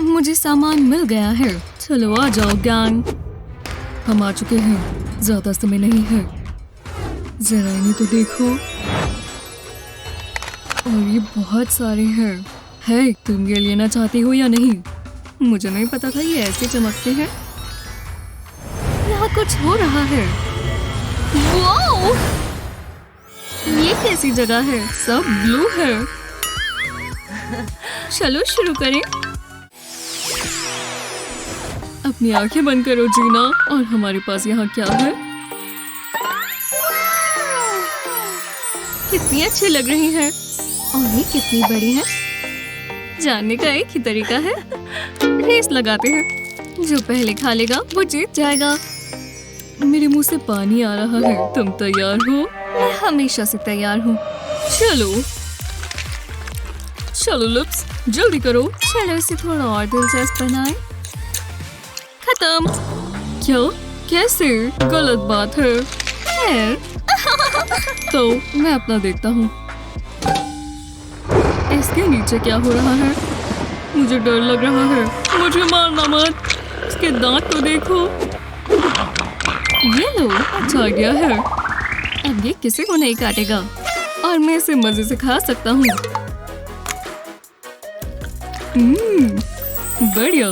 मुझे सामान मिल गया है। चलो आ जाओ गैंग। हम आ चुके हैं, ज्यादा समय नहीं है। जरा इन्हें तो देखो, और ये बहुत सारे हैं। है, तुम ये लेना चाहती हो या नहीं? मुझे नहीं पता था ये ऐसे चमकते हैं। यहाँ कुछ हो रहा है। वाओ! ये कैसी जगह है? सब ब्लू है। चलो शुरू करें। अपनी आंखें बंद करो जीना। और हमारे पास यहाँ क्या है? कितनी अच्छी लग रही है। और ये कितनी बड़ी है। जानने का एक ही तरीका है, रेस लगाते हैं। जो पहले खा लेगा वो जीत जाएगा। मेरे मुंह से पानी आ रहा है। तुम तैयार हो? मैं हमेशा से तैयार हूँ। चलो चलो लिप्स, जल्दी करो। चलो इसे थोड़ा और दिलचस्प बनाएं। खत्म। क्या? कैसे? गलत बात है। तो मैं अपना देखता हूँ। इसके नीचे क्या हो रहा है? मुझे डर लग रहा है। मुझे मारना मत। इसके दांत तो देखो। ये लो, अच्छा आइडिया है। अब ये किसी को नहीं काटेगा और मैं इसे मजे से खा सकता हूँ। बढ़िया,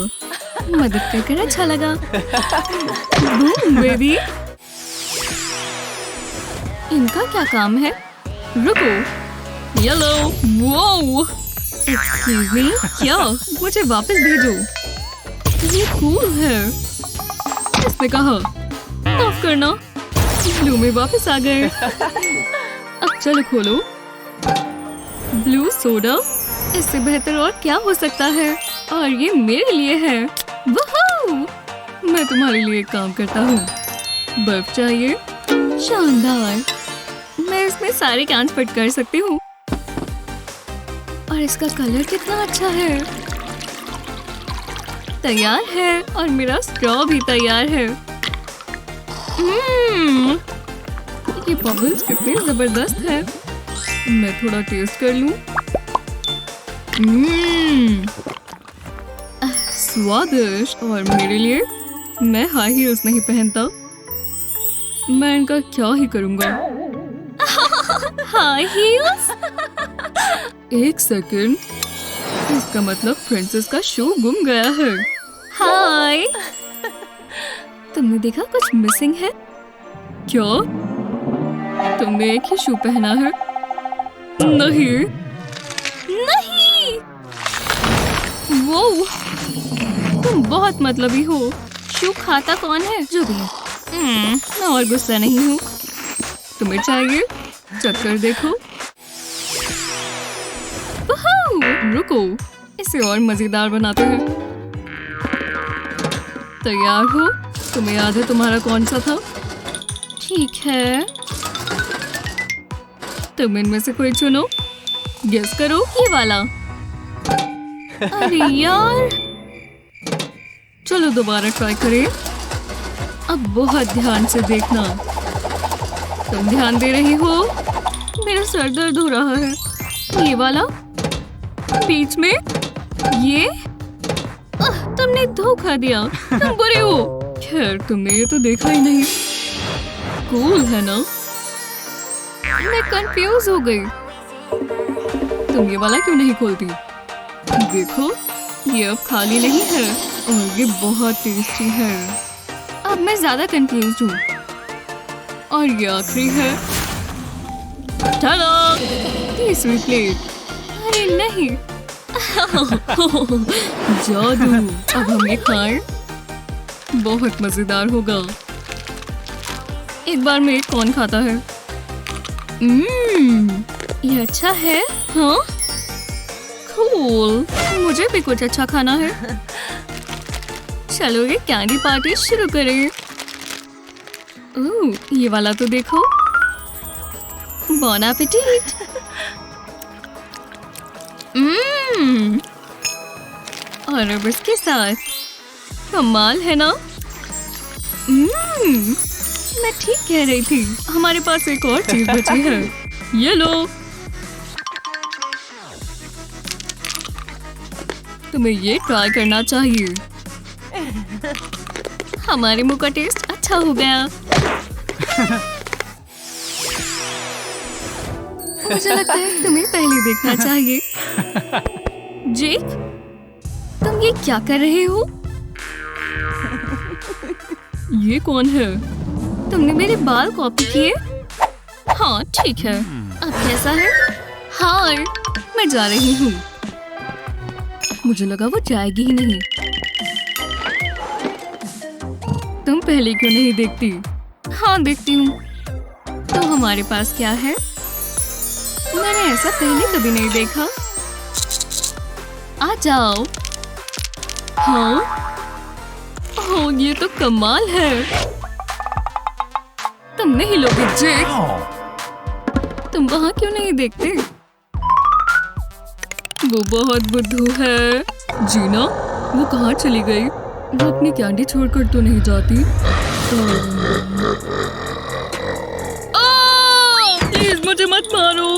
मदद करके अच्छा लगा। Boom baby. इनका क्या काम है? रुको। येलो। वो एक्सक्यूज मी, क्या? मुझे वापस भेजो। ये कूल है। इसने कहा माफ करना। ब्लू में वापस आ गए। अब चलो खोलो। ब्लू सोडा, इससे बेहतर और क्या हो सकता है? और ये मेरे लिए है। वूहू! मैं तुम्हारे लिए एक काम करता हूँ। बर्फ चाहिए? शानदार। मैं इसमें सारे कैंस फिट कर सकती हूँ। और इसका कलर कितना अच्छा है। तैयार है और मेरा स्ट्रॉ भी तैयार है। ये बबल्स कितने जबरदस्त है। मैं थोड़ा टेस्ट कर लूं। स्वादिष्ट। और मेरे लिए? मैं हाई हील्स नहीं पहनता। मैं इनका क्या ही करूंगा। High heels? एक सेकंड, इसका मतलब प्रिंसेस का शू गुम गया है। हाय, तुमने देखा कुछ मिसिंग है? क्या? तुमने एक ही शू पहना है? नहीं नहीं। वो तुम बहुत मतलबी हो। शू खाता कौन है? जो भी है। मैं और गुस्सा नहीं हूँ। तुम्हें चाहिए? चक्कर देखो। रुको, इसे और मजेदार बनाते हैं। तैयार हो? तुम्हें याद है तुम्हारा कौन सा था? ठीक है, तुम इनमें से कोई चुनो। गेस करो। ये वाला। अरे यार, चलो दोबारा ट्राई करें। अब बहुत ध्यान से देखना। तुम ध्यान दे रही हो? मेरा सर दर्द हो रहा है। ये वाला बीच में। ये तुमने धोखा दिया। तुम बुरे हो। खैर, तुमने ये तो देखा ही नहीं। कूल है ना? मैं कंफ्यूज हो गई। तुम ये वाला क्यों नहीं खोलती? देखो, ये अब खाली नहीं है और ये बहुत टेस्टी है। अब मैं ज्यादा कंफ्यूज हूँ। और ये आखिरी है। टाडा! तीसरी प्लेट। अरे नहीं। जादू। अब हम ये खाएं? बहुत मजेदार होगा। एक बार में एक कौन खाता है? ये अच्छा है। हाँ, कूल। मुझे भी कुछ अच्छा खाना है। चलो ये कैंडी पार्टी शुरू करें। ये वाला तो देखो। बॉन एपेटिट। और अब इसके साथ कमाल है ना? मैं ठीक कह रही थी। हमारे पास एक और चीज बची है। ये लो। तुम्हें ये ट्राई करना चाहिए। हमारे मुंह का टेस्ट अच्छा हो गया। मुझे लगता है तुम्हें पहले देखना चाहिए। जेक, तुम ये क्या कर रहे हो? ये कौन है? तुमने मेरे बाल कॉपी किए? हाँ ठीक है। अब कैसा है? हाँ, मैं जा रही हूँ। मुझे लगा वो जाएगी ही नहीं। तुम पहले क्यों नहीं देखती? हाँ देखती हूँ। तो हमारे पास क्या है? मैंने ऐसा पहले कभी नहीं देखा। आ जाओ। हाँ, ओह ये तो कमाल है। तुम नहीं लोगे जेक? तुम वहाँ क्यों नहीं देखते? वो बहुत बुद्धू है। जीना, वो कहाँ चली गई? वो अपनी कैंडी छोड़कर तो नहीं जाती। प्लीज मुझे मत मारो।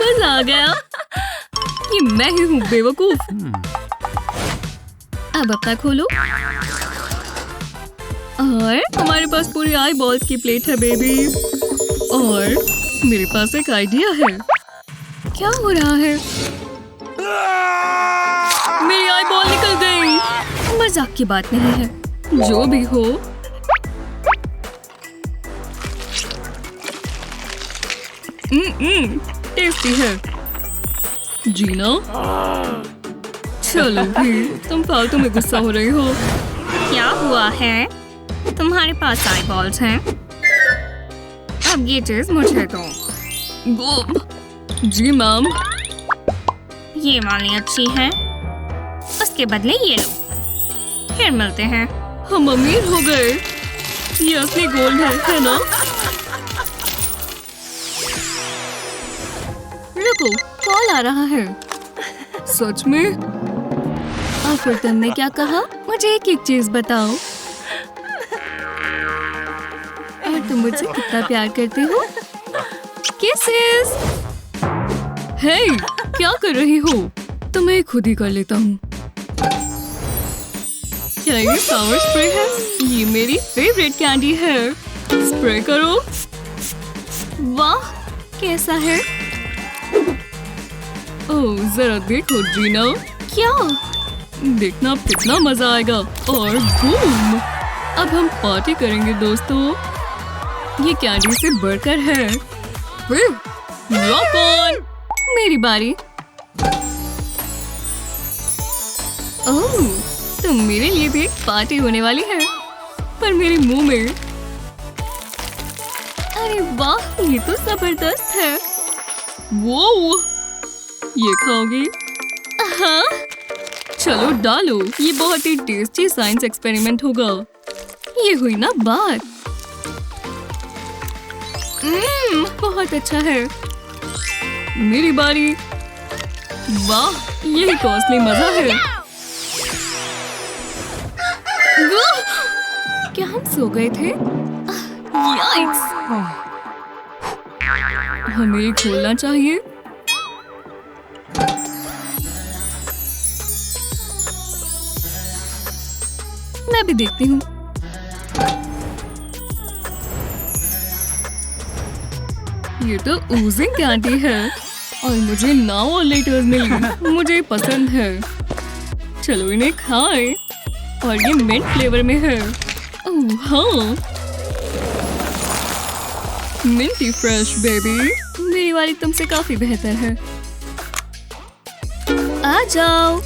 बस आ गया। ये मैं ही हूँ बेवकूफ। अब अपना खोलो। और हमारे पास पूरी आई बॉल्स की प्लेट है बेबी। और मेरे पास एक आइडिया है। क्या हो रहा है? मेरी आई बॉल निकल गई। मजाक की बात नहीं है। जो भी हो, टेस्टी है। जीना, चलो भी, तुम फालतू में गुस्सा हो रही हो। क्या हुआ है? तुम्हारे पास आई बॉल्स हैं। अब ये चीज मुझे दो। जी मैम। ये वाली अच्छी है, उसके बदले ये लो। फिर मिलते हैं। हम अमीर हो गए। ये असली गोल्ड है ना? रुको, कॉल आ रहा है। सच में? और फिर तुमने क्या कहा? मुझे एक चीज बताओ। और तुम मुझसे कितना प्यार करते हो? किसेस। हे, क्या कर रही हो? तो मैं खुद ही कर लेता हूँ। क्या ये फ्लावर स्प्रे है? ये मेरी फेवरेट कैंडी है। स्प्रे करो। वाह, कैसा है? ओह, जरा देखो जीना। क्या? देखना अब कितना मजा आएगा। और बूम! अब हम पार्टी करेंगे दोस्तों। ये कैंडी से बढ़कर है। Rock on! मेरी बारी। ओह, तो मेरे लिए भी एक पार्टी होने वाली है, पर मेरे मुंह में। अरे वाह, ये तो जबरदस्त है। वो ये खाओगी? हाँ, चलो डालो। ये बहुत ही टेस्टी साइंस एक्सपेरिमेंट होगा। ये हुई ना बात। बहुत अच्छा है। मेरी बारी। वाह, यही तो असली मजा है। क्या हम सो गए थे? याइक्स! हमें खोलना चाहिए। मैं भी देखती हूँ। ये तो ओजिंग कैंडी है और मुझे नाउ और लेटर्स मिली। मुझे पसंद है। चलो इन्हें खाएं। और ये मिंट फ्लेवर में है। ओह हाँ, मिंटी फ्रेश बेबी। मेरी वाली तुमसे काफी बेहतर है। आ जाओ।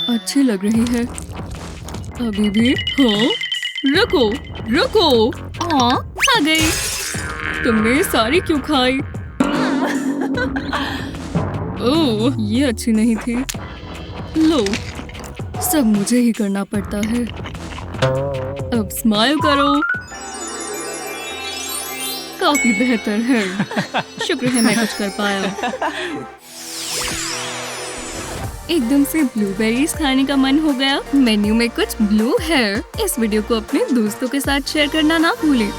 अच्छी लग रही है। अभी भी? हाँ, रुको रुको। हाँ, खा गई। तुमने सारी क्यों खाई? ओह, ये अच्छी नहीं थी। लो, सब मुझे ही करना पड़ता है। अब स्माइल करो। काफी बेहतर है। शुक्र है मैं कुछ कर पाया। एकदम से ब्लूबेरीज खाने का मन हो गया। मेन्यू में कुछ ब्लू है। इस वीडियो को अपने दोस्तों के साथ शेयर करना ना भूलें।